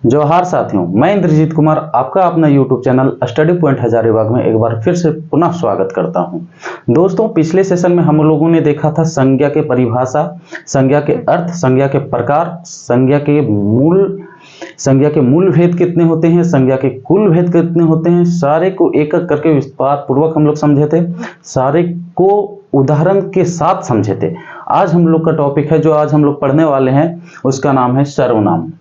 जोहार साथियों, मैं इंद्रजीत कुमार आपका अपना YouTube channel study point Hazaribagh में एक बार फिर से पुनः स्वागत करता हूं। दोस्तों, पिछले सेशन में हम लोगों ने देखा था संज्ञा के परिभाषा, संज्ञा के अर्थ, संज्ञा के प्रकार, संज्ञा के मूल भेद कितने होते हैं, संज्ञा के कुल भेद कितने होते हैं, सारे को एक एक करके विस्तार पूर्वक हम लोग समझे थे, सारे को उदाहरण के साथ समझे थे। आज हम लोग का टॉपिक है जो आज हम लोग पढ़ने वाले हैं, उसका नाम है सर्वनाम।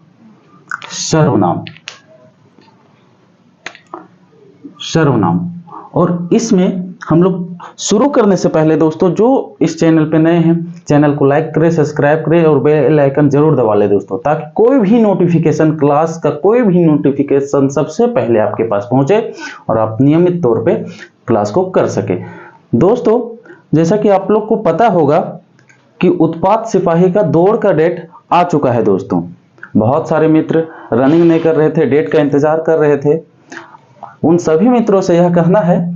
सर्वनाम। और इसमें हम लोग शुरू करने से पहले दोस्तों, जो इस चैनल पे नए हैं, चैनल को लाइक करें, सब्सक्राइब करें और बेल आइकन जरूर दबा लें दोस्तों, ताकि कोई भी नोटिफिकेशन, क्लास का कोई भी नोटिफिकेशन सबसे पहले आपके पास पहुंचे और आप नियमित तौर पे क्लास को कर सके। दोस्तों, जैसा कि आप लोग को पता होगा कि उत्पाद सिपाही का दौड़ का डेट आ चुका है दोस्तों। बहुत सारे मित्र रनिंग नहीं कर रहे थे, डेट का इंतजार कर रहे थे। उन सभी मित्रों से यह कहना है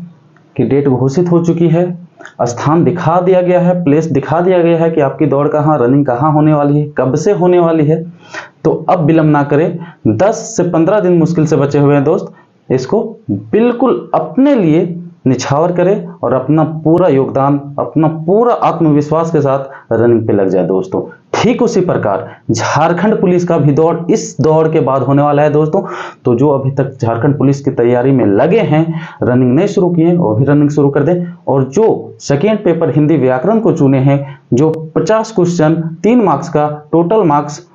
कि डेट घोषित हो चुकी है, स्थान दिखा दिया गया है, प्लेस दिखा दिया गया है कि आपकी दौड़ कहाँ, रनिंग कहाँ होने वाली है, कब से होने वाली है। तो अब विलंब ना करें, 10 से 15 दिन मुश्किल से बचे हुए हैं दोस्त, इसको बिल्कुल अपने लिए निछावर करें और अपना पूरा योगदान, अपना पूरा आत्मविश्वास के साथ रनिंग पे लग जाए दोस्तों। ठीक उसी प्रकार झारखंड पुलिस का भी दौड़ इस दौड़ के बाद होने वाला है दोस्तों। तो जो अभी तक झारखंड पुलिस की तैयारी में लगे हैं, रनिंग नहीं शुरू किए, वो भी रनिंग शुरू कर दें। और जो सेकेंड पेपर हिंदी व्याकरण को चुने हैं, जो 50 क्वेश्चन 3 मार्क्स का, टोटल मार्क्स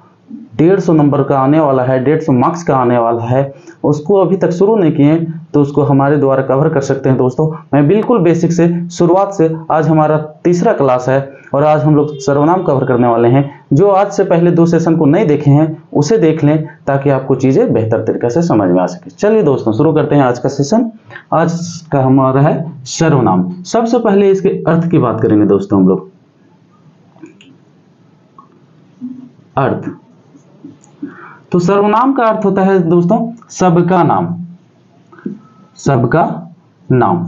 150 नंबर का आने वाला है, 150 मार्क्स का आने वाला है, उसको अभी तक शुरू नहीं किए तो उसको हमारे द्वारा कवर कर सकते हैं दोस्तों। मैं बिल्कुल बेसिक से शुरुआत से, आज हमारा तीसरा क्लास है और आज हम लोग सर्वनाम कवर करने वाले हैं। जो आज से पहले 2 सेशन को नहीं देखे हैं उसे देख लें, ताकि आपको चीजें बेहतर तरीके से समझ में आ सके। चलिए दोस्तों, शुरू करते हैं आज का सेशन। आज का हमारा है सर्वनाम। सबसे पहले इसके अर्थ की बात करेंगे दोस्तों हम लोग। अर्थ। तो सर्वनाम का अर्थ होता है दोस्तों सबका नाम, सबका नाम,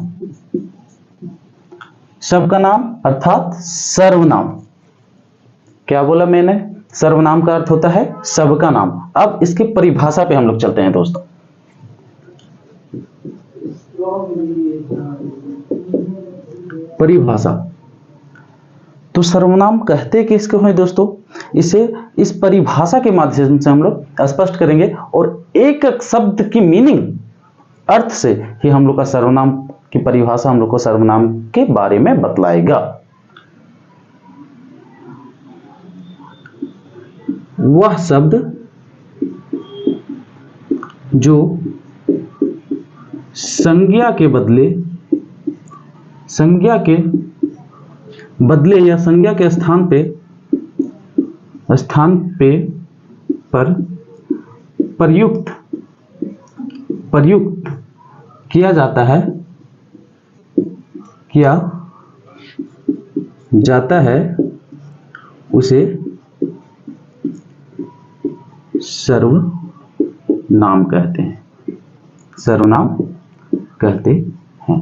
सबका नाम अर्थात सर्वनाम। क्या बोला मैंने? सर्वनाम का अर्थ होता है सबका नाम। अब इसकी परिभाषा पे हम लोग चलते हैं दोस्तों। परिभाषा। तो सर्वनाम कहते किसको हैं दोस्तों, इसे इस परिभाषा के माध्यम से हम लोग स्पष्ट करेंगे और एक एक शब्द की मीनिंग, अर्थ से ही हम लोग का सर्वनाम की परिभाषा हम लोग को सर्वनाम के बारे में बतलाएगा। वह शब्द जो संज्ञा के बदले या संज्ञा के स्थान पे पर प्रयुक्त किया जाता है उसे सर्वनाम कहते हैं। सर्वनाम कहते हैं।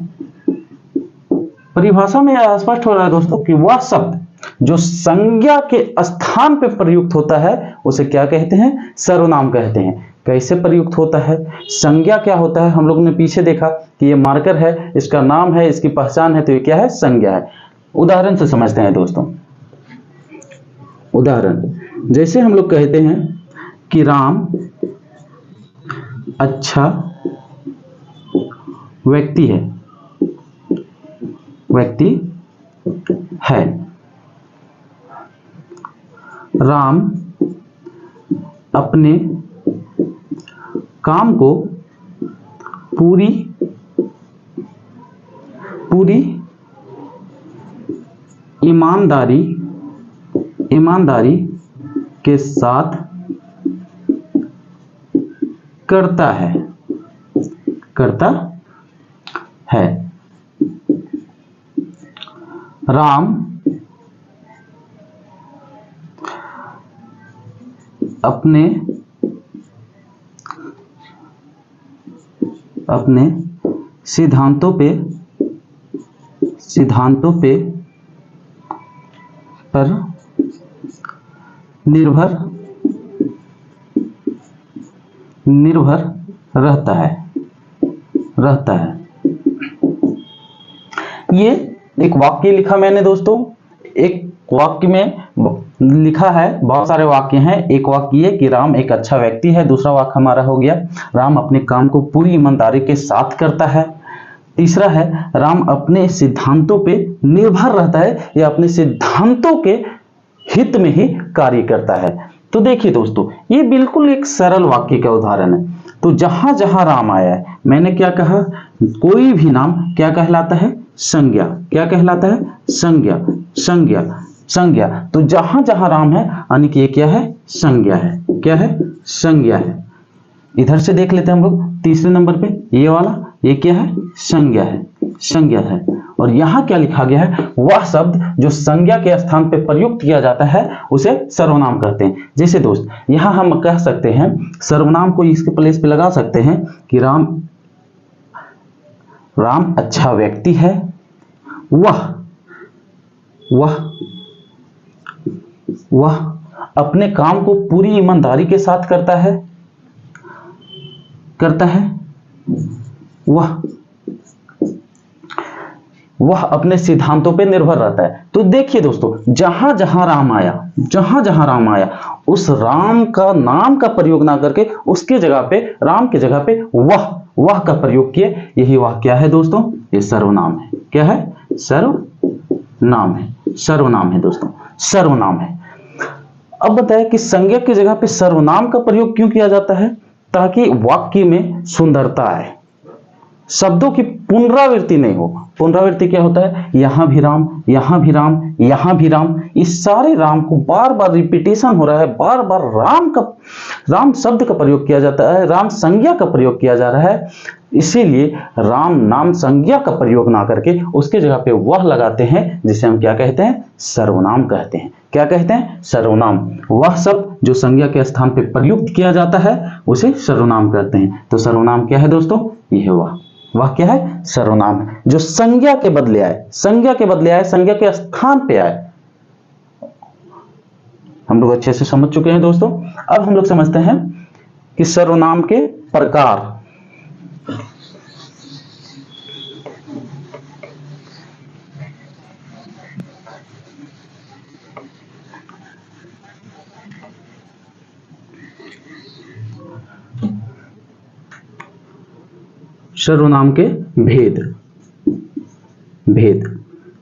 परिभाषा में यह स्पष्ट हो रहा है दोस्तों कि वह शब्द जो संज्ञा के स्थान पे प्रयुक्त होता है उसे क्या कहते हैं? सर्वनाम कहते हैं। कैसे प्रयुक्त होता है? संज्ञा क्या होता है? हम लोगों ने पीछे देखा कि ये मार्कर है, इसका नाम है, इसकी पहचान है, तो ये क्या है? संज्ञा है। उदाहरण से समझते हैं दोस्तों। उदाहरण, जैसे हम लोग कहते हैं कि राम अच्छा व्यक्ति है। राम अपने काम को पूरी ईमानदारी के साथ करता है। राम अपने सिद्धांतों पर निर्भर निर्भर रहता है, रहता है। ये एक वाक्य लिखा मैंने दोस्तों, एक वाक्य में लिखा है, बहुत सारे वाक्य हैं। एक वाक्य ये कि राम एक अच्छा व्यक्ति है। दूसरा वाक्य हमारा हो गया राम अपने काम को पूरी ईमानदारी के साथ करता है। तीसरा है राम अपने सिद्धांतों पे निर्भर रहता है या अपने सिद्धांतों के हित में ही कार्य करता है। तो देखिए दोस्तों, ये बिल्कुल एक सरल वाक्य का उदाहरण है। तो जहां जहां राम आया है, मैंने क्या कहा, कोई भी नाम क्या कहलाता है, संज्ञा। क्या कहलाता है, संज्ञा, संज्ञा, संज्ञा। तो जहां जहां राम है यानी कि ये क्या है, संज्ञा है। क्या है, संज्ञा है। इधर से देख लेते हैं हम लोग तीसरे नंबर पे, ये वाला, ये क्या है, संज्ञा है, संज्ञा है। और यहां क्या लिखा गया है, वह शब्द जो संज्ञा के स्थान पे प्रयुक्त किया जाता है उसे सर्वनाम कहते हैं। जैसे दोस्त, यहां हम कह सकते हैं सर्वनाम को इसके प्लेस पे लगा सकते हैं कि राम अच्छा व्यक्ति है। वह अपने काम को पूरी ईमानदारी के साथ करता है। वह अपने सिद्धांतों पे निर्भर रहता है। तो देखिए दोस्तों, जहां जहां राम आया, उस राम का नाम का प्रयोग ना करके उसके जगह पे, राम के जगह पे वह का प्रयोग किए। यही वह क्या है दोस्तों, ये सर्वनाम है। क्या है, सर्वनाम है, सर्वनाम है दोस्तों, सर्वनाम है। अब बताएं कि संज्ञा की जगह पे सर्वनाम का प्रयोग क्यों किया जाता है, ताकि वाक्य में सुंदरता आए, शब्दों की पुनरावृत्ति नहीं हो। पुनरावृत्ति क्या होता है, यहां भी राम, यहां भी राम, यहां भी राम, इस सारे राम को बार बार रिपीटेशन हो रहा है, बार बार राम शब्द का प्रयोग किया जाता है, राम संज्ञा का प्रयोग किया जा रहा है। इसीलिए राम नाम संज्ञा का प्रयोग ना करके उसके जगह पे वह लगाते हैं, जिसे हम क्या कहते हैं, सर्वनाम कहते हैं। क्या कहते हैं, सर्वनाम। वह शब्द जो संज्ञा के स्थान पे प्रयुक्त किया जाता है उसे सर्वनाम कहते हैं। तो सर्वनाम क्या है दोस्तों, यह वह क्या है, सर्वनाम है, जो संज्ञा के बदले आए, संज्ञा के स्थान पे आए। हम लोग अच्छे से समझ चुके हैं दोस्तों। अब हम लोग समझते हैं कि सर्वनाम के प्रकार। सर्वनाम के भेद।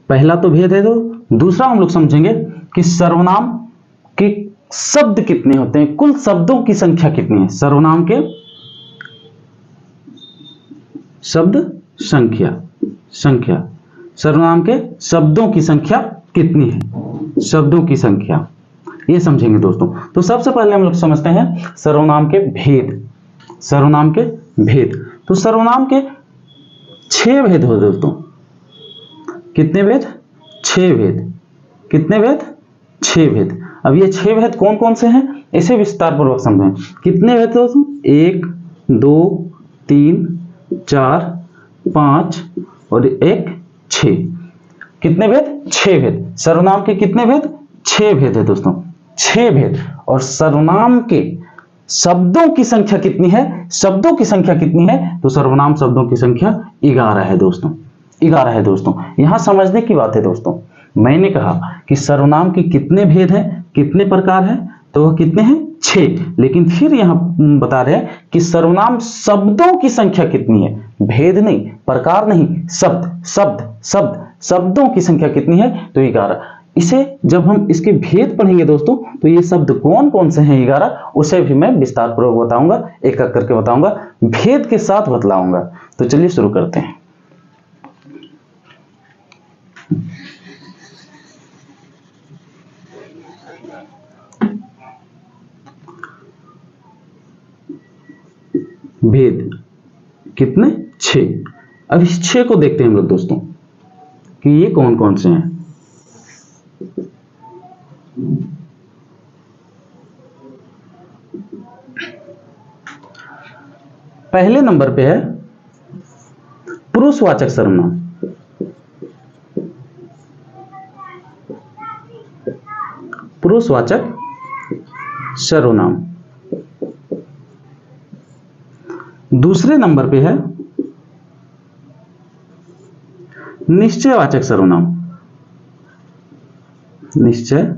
पहला तो भेद है। तो दूसरा हम लोग समझेंगे कि सर्वनाम के शब्द कितने होते हैं, कुल शब्दों की संख्या कितनी है। सर्वनाम के शब्द संख्या, सर्वनाम के शब्दों की संख्या कितनी है, शब्दों की संख्या, ये समझेंगे दोस्तों। तो सबसे पहले हम लोग समझते हैं सर्वनाम के भेद। सर्वनाम के भेद, तो सर्वनाम के 6 भेद हो दोस्तों। कितने भेद, 6 भेद। कितने भेद, 6 भेद। अब ये 6 भेद कौन कौन से हैं, इसे विस्तार पूर्वक समझें। कितने भेद दोस्तों, 1 2 3 4 5 और 1 6। कितने भेद, 6 भेद। सर्वनाम के कितने भेद, 6 भेद है दोस्तों, 6 भेद। और सर्वनाम के शब्दों की संख्या कितनी है, शब्दों की संख्या कितनी है, तो सर्वनाम शब्दों की संख्या 11 है दोस्तों, 11 है दोस्तों। यहां समझने की बात है दोस्तों, मैंने कहा कि सर्वनाम के कितने भेद हैं, कितने प्रकार हैं, तो वह कितने हैं, 6। लेकिन फिर यहां बता रहे हैं कि सर्वनाम शब्दों की संख्या कितनी है, भेद नहीं, प्रकार नहीं, शब्दों की संख्या कितनी है, तो 11। इसे जब हम इसके भेद पढ़ेंगे दोस्तों, तो ये शब्द कौन कौन से हैं 11, उसे भी मैं विस्तार पूर्वक बताऊंगा, एक एक करके बताऊंगा, भेद के साथ बतलाऊंगा। तो चलिए शुरू करते हैं। भेद कितने, 6। अब इस 6 को देखते हैं हम लोग दोस्तों कि ये कौन कौन से हैं। पहले नंबर पे है पुरुषवाचक सर्वनाम। पुरुषवाचक सर्वनाम। दूसरे नंबर पे है निश्चयवाचक सर्वनाम। निश्चयवाचक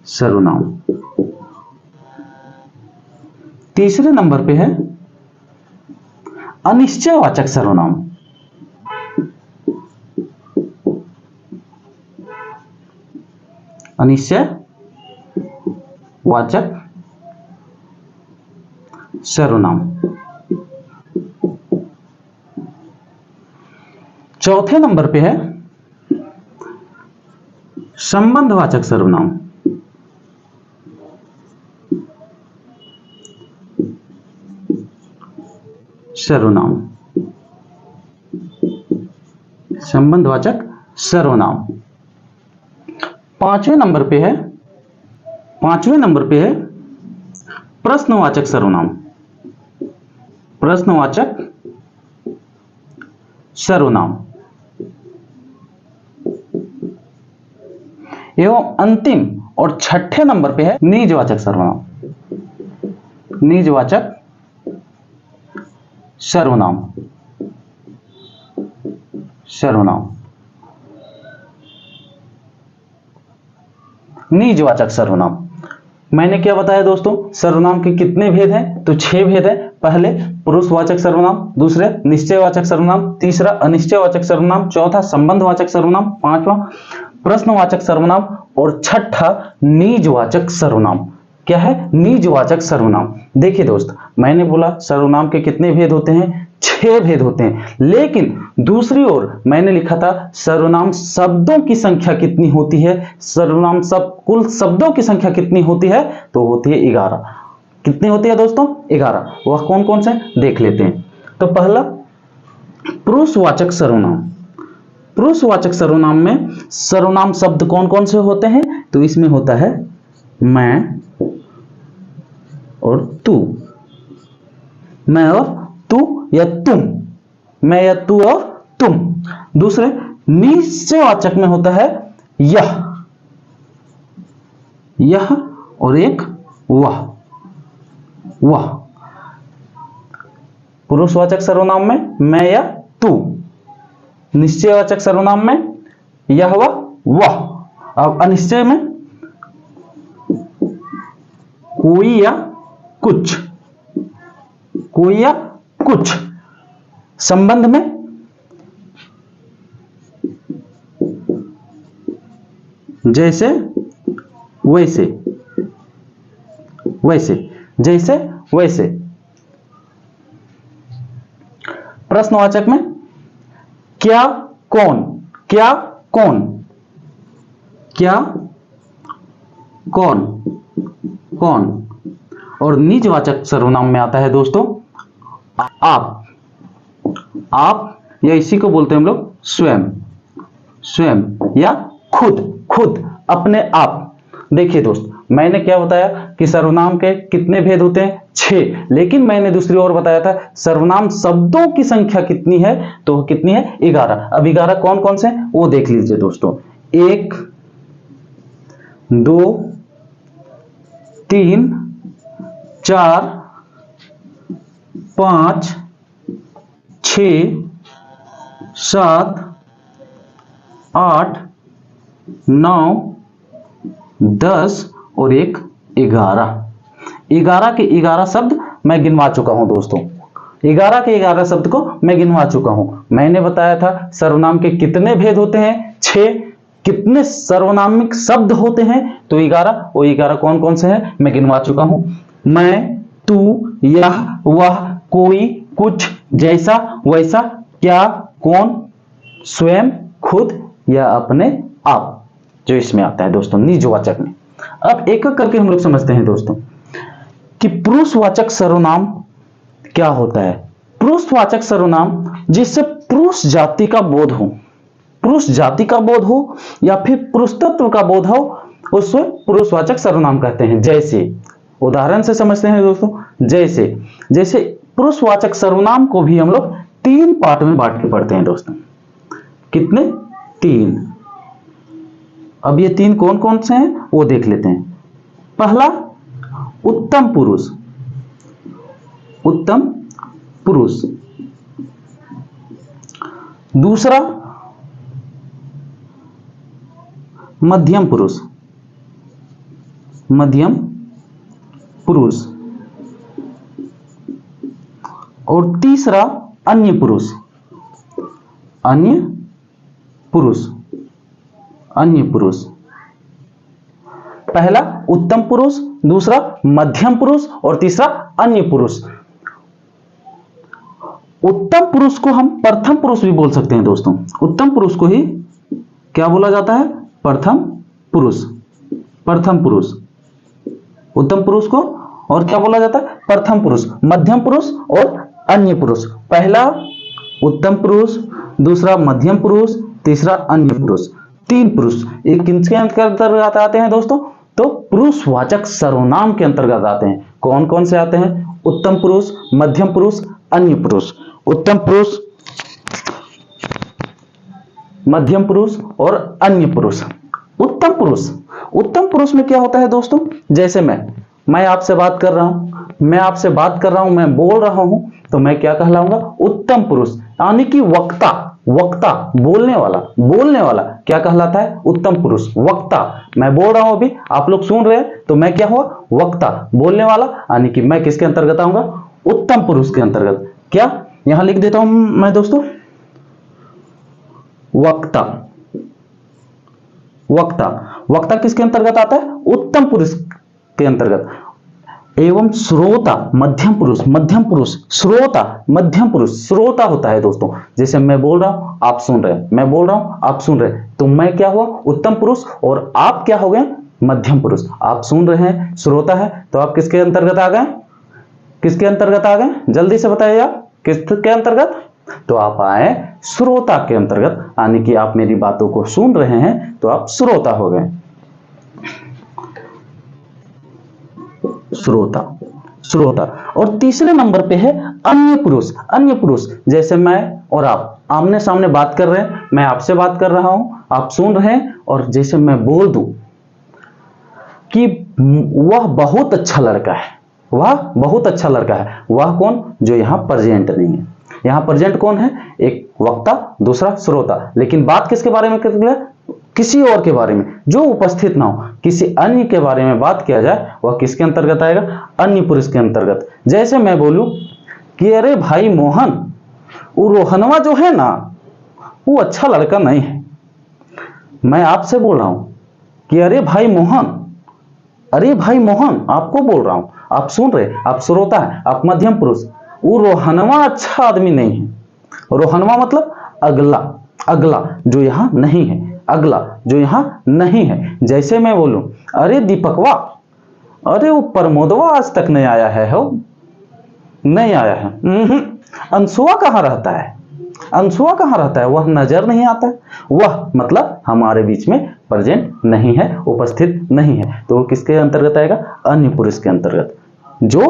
सर्वनाम। तीसरे नंबर पे है अनिश्चयवाचक सर्वनाम। अनिश्चयवाचक सर्वनाम। चौथे नंबर पे है संबंधवाचक सर्वनाम। संबंधवाचक सर्वनाम। पांचवें नंबर पे है प्रश्नवाचक सर्वनाम। प्रश्नवाचक सर्वनाम। एवं अंतिम और छठे नंबर पे है निजवाचक सर्वनाम। निजवाचक सर्वनाम। निजवाचक सर्वनाम। मैंने क्या बताया दोस्तों, सर्वनाम के कितने भेद हैं? तो 6 भेद हैं। पहले पुरुषवाचक सर्वनाम, दूसरे निश्चयवाचक सर्वनाम, तीसरा अनिश्चयवाचक सर्वनाम, चौथा संबंधवाचक सर्वनाम, पांचवा प्रश्नवाचक सर्वनाम और छठा निजवाचक सर्वनाम। क्या है? निजवाचक सर्वनाम। देखिए दोस्त, मैंने बोला सर्वनाम के कितने भेद होते हैं? 6 भेद होते हैं। लेकिन दूसरी ओर मैंने लिखा था सर्वनाम शब्दों की संख्या कितनी होती है? सर्वनाम कुल शब्दों की संख्या कितनी होती है? तो होती है 11। कितनी होती है दोस्तों? 11। वह कौन कौन से देख लेते हैं। तो पहला पुरुषवाचक सर्वनाम। पुरुषवाचक सर्वनाम में सर्वनाम शब्द कौन कौन से होते हैं? तो इसमें होता है मैं और तू। मैं और तू या तुम। मैं या तू और तुम। दूसरे निश्चयवाचक में होता है यह और एक वह। पुरुषवाचक सर्वनाम में मैं या तू, निश्चयवाचक सर्वनाम में यह वह। अब अनिश्चय में कोई या कुछ। संबंध में जैसे वैसे। प्रश्नवाचक में क्या कौन। और निजवाचक सर्वनाम में आता है दोस्तों आप या इसी को बोलते हैं हम लोग स्वयं या खुद, अपने आप। देखिए दोस्त, मैंने क्या बताया कि सर्वनाम के कितने भेद होते हैं? 6। लेकिन मैंने दूसरी ओर बताया था सर्वनाम शब्दों की संख्या कितनी है? तो कितनी है? 11। अब 11 कौन कौन से वो देख लीजिए दोस्तों। 1 2 3 4 5 6 7 8 9 10 और एक 11। 11 के 11 शब्द मैं गिनवा चुका हूं दोस्तों। 11 के 11 शब्द को मैं गिनवा चुका हूं। मैंने बताया था सर्वनाम के कितने भेद होते हैं? 6। कितने सर्वनामिक शब्द होते हैं? तो 11। वो 11 कौन कौन से हैं मैं गिनवा चुका हूं। मैं, तू, यह, वह, कोई, कुछ, जैसा, वैसा, क्या, कौन, स्वयं, खुद या अपने आप, जो इसमें आता है दोस्तों निजवाचक में। अब एक एक करके हम लोग समझते हैं दोस्तों कि पुरुषवाचक सर्वनाम क्या होता है। पुरुषवाचक सर्वनाम जिससे पुरुष जाति का बोध हो या फिर पुरुष तत्व का बोध हो, उससे पुरुषवाचक सर्वनाम कहते हैं। जैसे उदाहरण से समझते हैं दोस्तों। जैसे पुरुषवाचक सर्वनाम को भी हम लोग 3 पार्ट में बांट के पढ़ते हैं दोस्तों। कितने? 3। अब ये 3 कौन कौन से हैं वो देख लेते हैं। पहला उत्तम पुरुष, उत्तम पुरुष। दूसरा मध्यम पुरुष, मध्यम पुरुष। और तीसरा अन्य पुरुष, अन्य पुरुष, अन्य पुरुष। पहला उत्तम पुरुष, दूसरा मध्यम पुरुष और तीसरा अन्य पुरुष। उत्तम पुरुष को हम प्रथम पुरुष भी बोल सकते हैं दोस्तों। उत्तम पुरुष को ही क्या बोला जाता है? प्रथम पुरुष, प्रथम पुरुष। उत्तम पुरुष को और क्या बोला जाता है? प्रथम पुरुष, मध्यम पुरुष और अन्य पुरुष। पहला उत्तम पुरुष, दूसरा मध्यम पुरुष, तीसरा अन्य पुरुष। तीन पुरुष ये किसके अंतर्गत आते हैं दोस्तों? तो पुरुषवाचक सर्वनाम के अंतर्गत आते हैं। कौन कौन से आते हैं? उत्तम पुरुष, मध्यम पुरुष, अन्य पुरुष। उत्तम पुरुष, मध्यम पुरुष और अन्य पुरुष। उत्तम पुरुष, उत्तम पुरुष में क्या होता है दोस्तों? जैसे मैं आपसे बात कर रहा हूं, मैं बोल रहा हूं, तो मैं क्या कहलाऊंगा? उत्तम पुरुष। यानी कि वक्ता, वक्ता बोलने वाला क्या कहलाता है? उत्तम पुरुष, वक्ता। मैं बोल रहा हूं अभी, आप लोग सुन रहे हैं, तो मैं क्या हुआ? वक्ता, बोलने वाला। यानी कि मैं किसके अंतर्गत आऊंगा? उत्तम पुरुष के अंतर्गत। क्या यहां लिख देता हूं मैं दोस्तों? वक्ता, वक्ता। वक्ता किसके अंतर्गत आता है? उत्तम पुरुष के अंतर्गत। एवं श्रोता, मध्यम पुरुष, मध्यम पुरुष, श्रोता, मध्यम पुरुष। श्रोता होता है दोस्तों, जैसे मैं बोल रहा हूं, आप सुन रहे हैं, मैं बोल रहा हूं, आप सुन रहे हैं, तो मैं क्या हुआ? उत्तम पुरुष और आप क्या हो गए? मध्यम पुरुष। आप सुन रहे हैं, श्रोता है, तो आप किसके अंतर्गत आ गए? किसके अंतर्गत आ गए? जल्दी से बताइए आप, किसके अंतर्गत? तो आप आए श्रोता के अंतर्गत। यानी कि आप मेरी बातों को सुन रहे हैं, तो आप श्रोता हो गए। श्रोता, श्रोता। और तीसरे नंबर पे है अन्य पुरुष। अन्य पुरुष, जैसे मैं और आप आमने सामने बात कर रहे हैं, मैं आपसे बात कर रहा हूं, आप सुन रहे हैं, और जैसे मैं बोल दूं कि वह बहुत अच्छा लड़का है, वह बहुत अच्छा लड़का है। वह कौन? जो यहां प्रेजेंट नहीं है। यहां प्रेजेंट कौन है? एक वक्ता, दूसरा श्रोता। लेकिन बात किसके बारे में कर रहे हैं? किसी और के बारे में, जो उपस्थित ना हो, किसी अन्य के बारे में बात किया जाए, वह किसके अंतर्गत आएगा? अन्य पुरुष के अंतर्गत। जैसे मैं बोलूं कि अरे भाई मोहन, वो रोहनवा जो है ना, वो अच्छा लड़का नहीं है। मैं आपसे बोल रहा हूं कि अरे भाई मोहन, अरे भाई मोहन, आपको बोल रहा हूं, आप सुन रहे, आप श्रोता है, आप मध्यम पुरुष। वो रोहनवा अच्छा आदमी नहीं है। रोहनवा मतलब अगला, अगला जो यहां नहीं है, अगला जो यहां नहीं है। जैसे मैं बोलूं अरे दीपकवा, अरे वो प्रमोदवा आज तक नहीं आया है, हो नहीं आया है। अंशुआ कहां रहता है? अंशुआ कहां रहता है? वह नजर नहीं आता है। वह मतलब हमारे बीच में प्रेजेंट नहीं है, उपस्थित नहीं है। तो वो किसके अंतर्गत आएगा? अन्य पुरुष के अंतर्गत। जो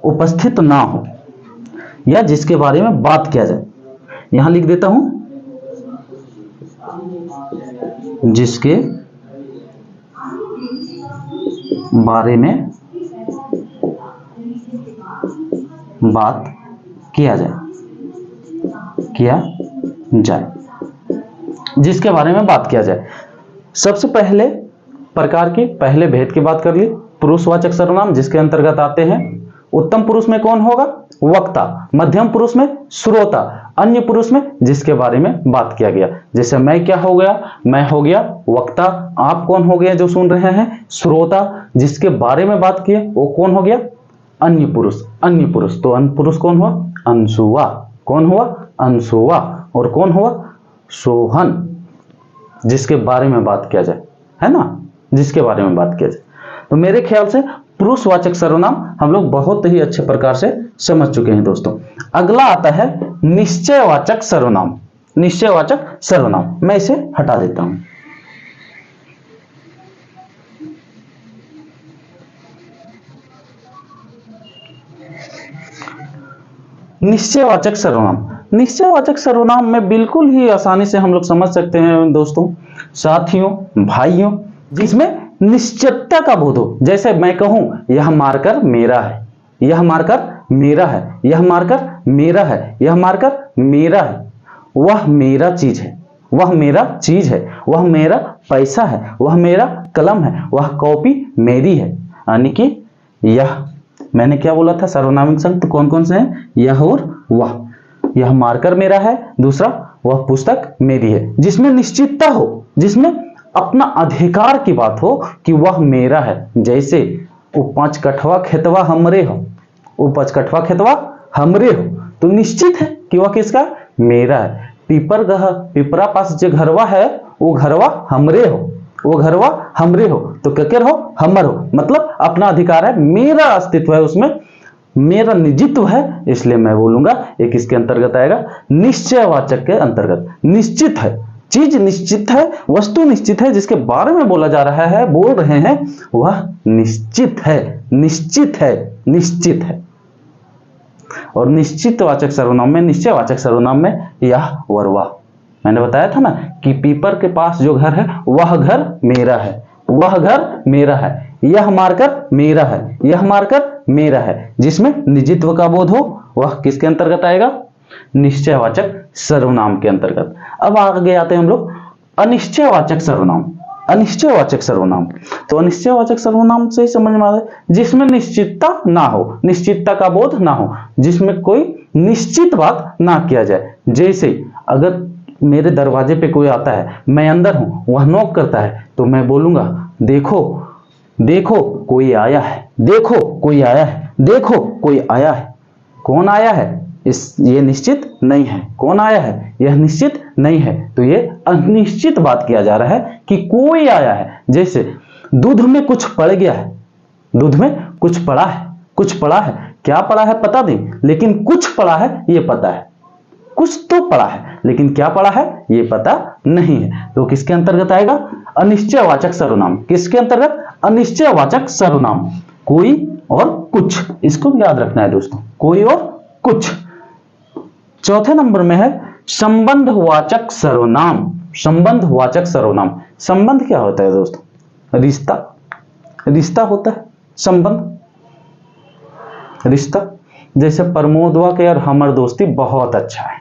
उपस्थित ना हो या जिसके बारे में बात किया जाए। यहां लिख देता हूं, जिसके बारे में बात किया जाए, जिसके बारे में बात किया जाए। सबसे पहले प्रकार की, पहले भेद की बात कर ली। पुरुषवाचक सर्वनाम जिसके अंतर्गत आते हैं। उत्तम पुरुष में कौन होगा? वक्ता। मध्यम पुरुष में श्रोता। अन्य पुरुष में जिसके बारे में बात किया गया। जैसे मैं क्या हो गया? मैं हो गया वक्ता। आप कौन हो गए जो सुन रहे हैं? श्रोता। जिसके बारे में बात किए वो कौन हो गया? अन्य पुरुष। अन्य पुरुष, तो अन्य पुरुष कौन हुआ? अंशुआ। कौन हुआ? अंशुआ। और कौन हुआ? सोहन, जिसके बारे में बात किया जाए, है ना, जिसके बारे में बात किया जाए। तो मेरे ख्याल से पुरुषवाचक सर्वनाम हम लोग बहुत ही अच्छे प्रकार से समझ चुके हैं दोस्तों। अगला आता है निश्चयवाचक सर्वनाम। निश्चयवाचक सर्वनाम, मैं इसे हटा देता हूं। निश्चयवाचक सर्वनाम, निश्चयवाचक सर्वनाम में बिल्कुल ही आसानी से हम लोग समझ सकते हैं दोस्तों, साथियों, भाइयों, जिसमें निश्चितता का बोध हो। जैसे मैं कहूं यह मार्कर मेरा है, यह मार्कर मेरा है, यह मार्कर मेरा है, यह मार्कर मेरा है, वह मेरा चीज है, वह मेरा चीज है, वह मेरा पैसा है, वह मेरा कलम है, वह कॉपी मेरी है। यानी कि यह, मैंने क्या बोला था, सर्वनामिक संयुक्त कौन कौन से हैं, यह और वह। यह मार्कर मेरा है, दूसरा वह पुस्तक मेरी है, जिसमें निश्चितता हो, जिसमें अपना अधिकार की बात हो कि वह मेरा है। जैसे उपज कठवा खेतवा हमरे हो, उपज कठवा खेतवा हमरे हो, तो निश्चित है कि वह किसका, मेरा है। पिपरा पास जो घरवा है वो घरवा हमरे हो, वो घरवा हमरे हो, तो केकर हो, हमर हो, मतलब अपना अधिकार है, मेरा अस्तित्व है उसमें, मेरा निजित्व है, इसलिए मैं बोलूंगा एक किसके अंतर्गत आएगा, निश्चयवाचक के अंतर्गत। निश्चित है, चीज निश्चित है, वस्तु निश्चित है, जिसके बारे में बोला जा रहा है, बोल रहे हैं, वह निश्चित है, निश्चित है, निश्चित है। और निश्चितवाचक सर्वनाम में, निश्चयवाचक सर्वनाम में यह और वह, मैंने बताया था ना कि पीपर के पास जो घर है वह घर मेरा है, वह घर मेरा है, यह मार्कर मेरा है, यह मार्कर मेरा है, जिसमें निजित्व का बोध हो, वह किसके अंतर्गत आएगा, निश्चयवाचक सर्वनाम के अंतर्गत। अब आगे आते हैं हम लोग अनिश्चयवाचक सर्वनाम। अनिश्चयवाचक सर्वनाम, तो अनिश्चयवाचक सर्वनाम से ही समझ में आता है जिसमें निश्चितता ना हो, निश्चितता का बोध ना हो, जिसमें कोई निश्चित बात ना किया जाए। जैसे अगर मेरे दरवाजे पे कोई आता है, मैं अंदर हूं, वह नॉक करता है, तो मैं बोलूंगा देखो देखो कोई आया है, देखो कोई आया है, देखो कोई आया है। कौन आया है, ये निश्चित नहीं है, कौन आया है यह निश्चित नहीं है, तो ये अनिश्चित बात किया जा रहा है कि कोई आया है। जैसे दूध में कुछ पड़ गया है, दूध में कुछ पड़ा है, कुछ पड़ा है, क्या पड़ा है पता नहीं, लेकिन कुछ पड़ा है ये पता है, कुछ तो पड़ा है, लेकिन क्या पड़ा है ये पता नहीं है, तो किसके अंतर्गत आएगा, अनिश्चयवाचक सर्वनाम। किसके अंतर्गत, अनिश्चयवाचक सर्वनाम, कोई और कुछ, इसको भी याद रखना है दोस्तों, कोई और कुछ। चौथे नंबर में है संबंधवाचक सर्वनाम। संबंधवाचक सर्वनाम, संबंध क्या होता है दोस्तों, रिश्ता, रिश्ता होता है संबंध, रिश्ता। जैसे प्रमोदवा के यार हमर दोस्ती बहुत अच्छा है,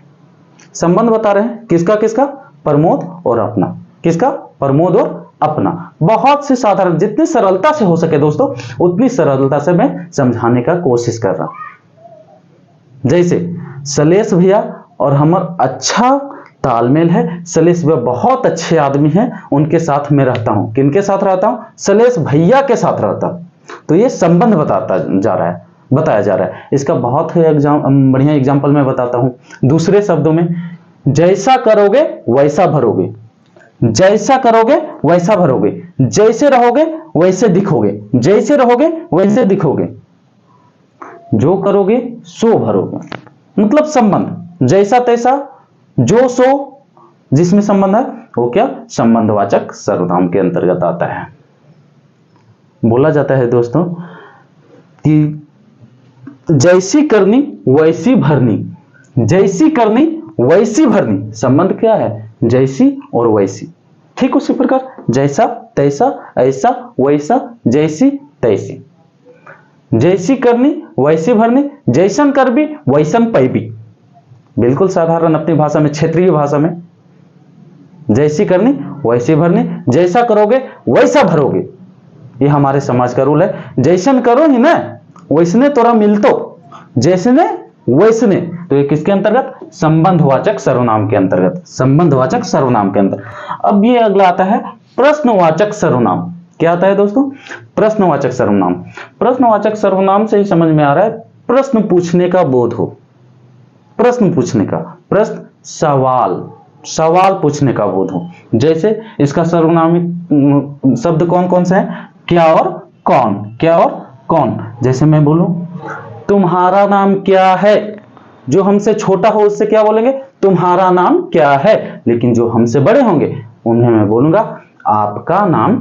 संबंध बता रहे हैं, किसका किसका, प्रमोद और अपना, किसका, प्रमोद और अपना। बहुत से साधारण, जितनी सरलता से हो सके दोस्तों उतनी सरलता से मैं समझाने का कोशिश कर रहा हूं। जैसे सलेश भैया और हमर अच्छा तालमेल है, सलेश भैया बहुत अच्छे आदमी हैं, उनके साथ मैं रहता हूं। किनके साथ रहता हूं, सलेश भैया के साथ रहता हूं। तो ये संबंध बताया जा रहा है। इसका बहुत बढ़िया एग्जाम्पल मैं बताता हूं दूसरे शब्दों में। जैसा करोगे वैसा भरोगे, जैसा करोगे वैसा भरोगे, जैसे रहोगे वैसे दिखोगे, जैसे रहोगे वैसे दिखोगे, जो करोगे सो भरोगे। मतलब संबंध, जैसा तैसा, जो सो, जिसमें संबंध है वो क्या, संबंधवाचक सर्वनाम के अंतर्गत आता है। बोला जाता है दोस्तों कि जैसी करनी वैसी भरनी, जैसी करनी वैसी भरनी, संबंध क्या है, जैसी और वैसी। ठीक उसी प्रकार जैसा तैसा, ऐसा वैसा, जैसी तैसी, जैसी करनी वैसी भरनी, जैसन करबी वैसन पैबी। बिल्कुल साधारण अपनी भाषा में, क्षेत्रीय भाषा में, जैसी करनी वैसी भरनी, जैसा करोगे वैसा भरोगे, ये हमारे समाज का रूल है। जैसन करो ही ना वैसने तोरा मिलतो, जैसने वैसने, तो ये किसके अंतर्गत, संबंधवाचक सर्वनाम के अंतर्गत, संबंधवाचक सर्वनाम के अंतर्गत। अब ये अगला आता है प्रश्नवाचक सर्वनाम। क्या आता है दोस्तों, प्रश्नवाचक सर्वनाम। प्रश्नवाचक सर्वनाम से ही समझ में आ रहा है प्रश्न पूछने का बोध हो, प्रश्न पूछने का, प्रश्न सवाल, सवाल पूछने का बोध हो। जैसे इसका सर्वनामिक शब्द कौन कौन से हैं, क्या और कौन, क्या और कौन। जैसे मैं बोलूं तुम्हारा नाम क्या है, जो हमसे छोटा हो उससे क्या बोलेंगे, तुम्हारा नाम क्या है। लेकिन जो हमसे बड़े होंगे उन्हें मैं बोलूंगा आपका नाम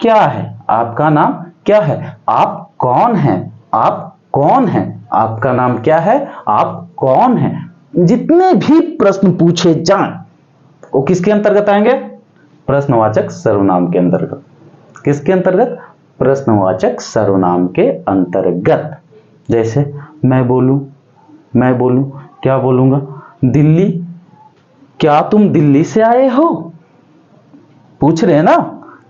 क्या है, आपका नाम क्या है, आप कौन हैं, आप कौन हैं, आपका नाम क्या है, आप कौन हैं। जितने भी प्रश्न पूछे जाएं वो किसके अंतर्गत आएंगे, प्रश्नवाचक सर्वनाम के अंतर्गत। किसके अंतर्गत? प्रश्नवाचक सर्वनाम के अंतर्गत। जैसे मैं बोलूं क्या बोलूंगा? दिल्ली, क्या तुम दिल्ली से आए हो? पूछ रहे हैं ना,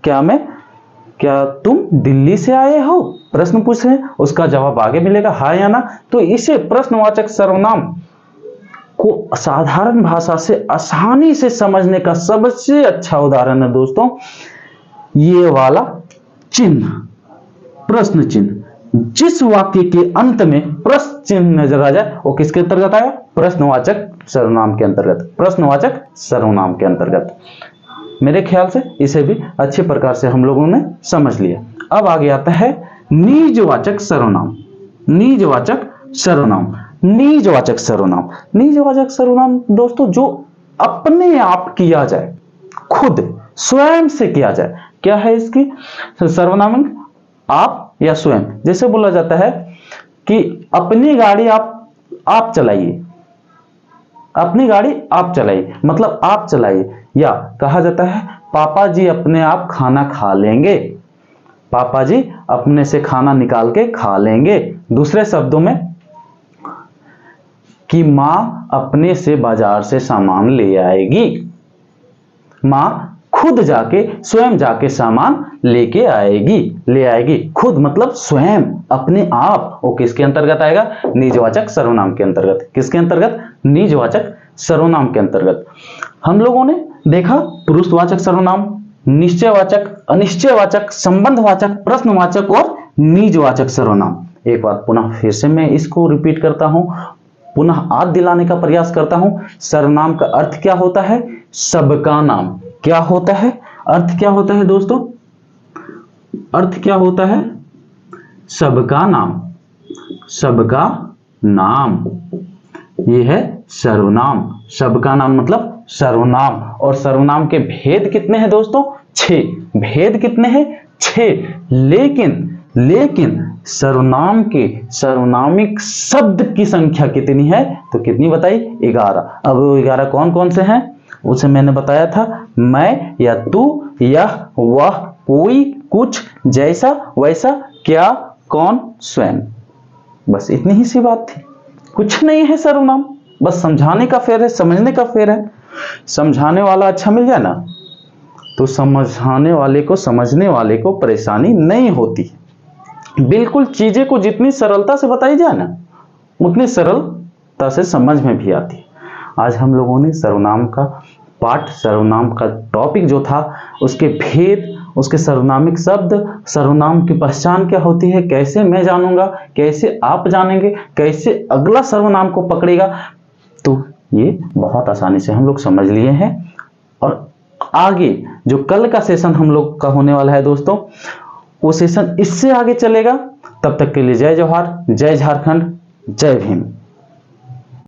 क्या तुम दिल्ली से आए हो? प्रश्न पूछ रहे हैं, उसका जवाब आगे मिलेगा हाँ या ना। तो इसे प्रश्नवाचक सर्वनाम को साधारण भाषा से आसानी से समझने का सबसे अच्छा उदाहरण है दोस्तों ये वाला चिन्ह, प्रश्न चिन्ह। जिस वाक्य के अंत में प्रश्न चिन्ह नजर आ जाए वो किसके अंतर्गत आया? प्रश्नवाचक सर्वनाम के अंतर्गत। प्रश्नवाचक सर्वनाम के अंतर्गत। मेरे ख्याल से इसे भी अच्छे प्रकार से हम लोगों ने समझ लिया। अब आगे आता है निजवाचक सर्वनाम। निजवाचक सर्वनाम, निजवाचक सर्वनाम, निजवाचक सर्वनाम दोस्तों जो अपने आप किया जाए, खुद स्वयं से किया जाए। क्या है इसकी सर्वनामिक? आप या स्वयं। जैसे बोला जाता है कि अपनी गाड़ी आप चलाइए, अपनी गाड़ी आप चलाइए, मतलब आप चलाइए। या कहा जाता है पापा जी अपने आप खाना खा लेंगे, पापा जी अपने से खाना निकाल के खा लेंगे। दूसरे शब्दों में कि मां अपने से बाजार से सामान ले आएगी, मां खुद जाके स्वयं जाके सामान लेके आएगी, ले आएगी। खुद मतलब स्वयं, अपने आप। वो किसके अंतर्गत आएगा? निजवाचक सर्वनाम के अंतर्गत। किसके अंतर्गत? निजवाचक सर्वनाम के अंतर्गत। हम लोगों ने देखा पुरुषवाचक सर्वनाम, निश्चयवाचक, अनिश्चयवाचक, संबंधवाचक, प्रश्नवाचक और निजवाचक सर्वनाम। एक बार पुनः फिर से मैं इसको रिपीट करता हूं, पुनः याद दिलाने का प्रयास करता हूं। सर्वनाम का अर्थ क्या होता है? सबका नाम। क्या होता है? अर्थ क्या होता है दोस्तों? अर्थ क्या होता है? सबका नाम, सबका नाम। यह है सर्वनाम। सबका नाम मतलब सर्वनाम। और सर्वनाम के भेद कितने हैं दोस्तों? 6। भेद कितने हैं? 6। लेकिन सर्वनाम के सर्वनामिक शब्द की संख्या कितनी है? तो कितनी बताई? 11। अब वो 11 कौन कौन से हैं? उसे मैंने बताया था, मैं या तू, यह, वह, कोई, कुछ, जैसा, वैसा, क्या, कौन, स्वयं। बस इतनी ही सी बात थी, कुछ नहीं है सर्वनाम। बस समझाने का फेर है, समझने का फेर है। समझाने वाला अच्छा मिल जाए ना तो समझाने वाले को, समझने वाले को परेशानी नहीं होती। बिल्कुल चीजें को जितनी सरलता से बताई जाए ना उतनी सरलता से समझ में भी आती है। आज हम लोगों ने सर्वनाम का पाठ, सर्वनाम का टॉपिक जो था, उसके भेद, उसके सर्वनामिक शब्द, सर्वनाम की पहचान क्या होती है, कैसे मैं जानूंगा, कैसे आप जानेंगे, कैसे अगला सर्वनाम को पकड़ेगा, तो ये बहुत आसानी से हम लोग समझ लिए हैं। और आगे जो कल का सेशन हम लोग का होने वाला है दोस्तों, वो सेशन इससे आगे चलेगा। तब तक के लिए जय जवाहर, जय झारखंड, जय भीम।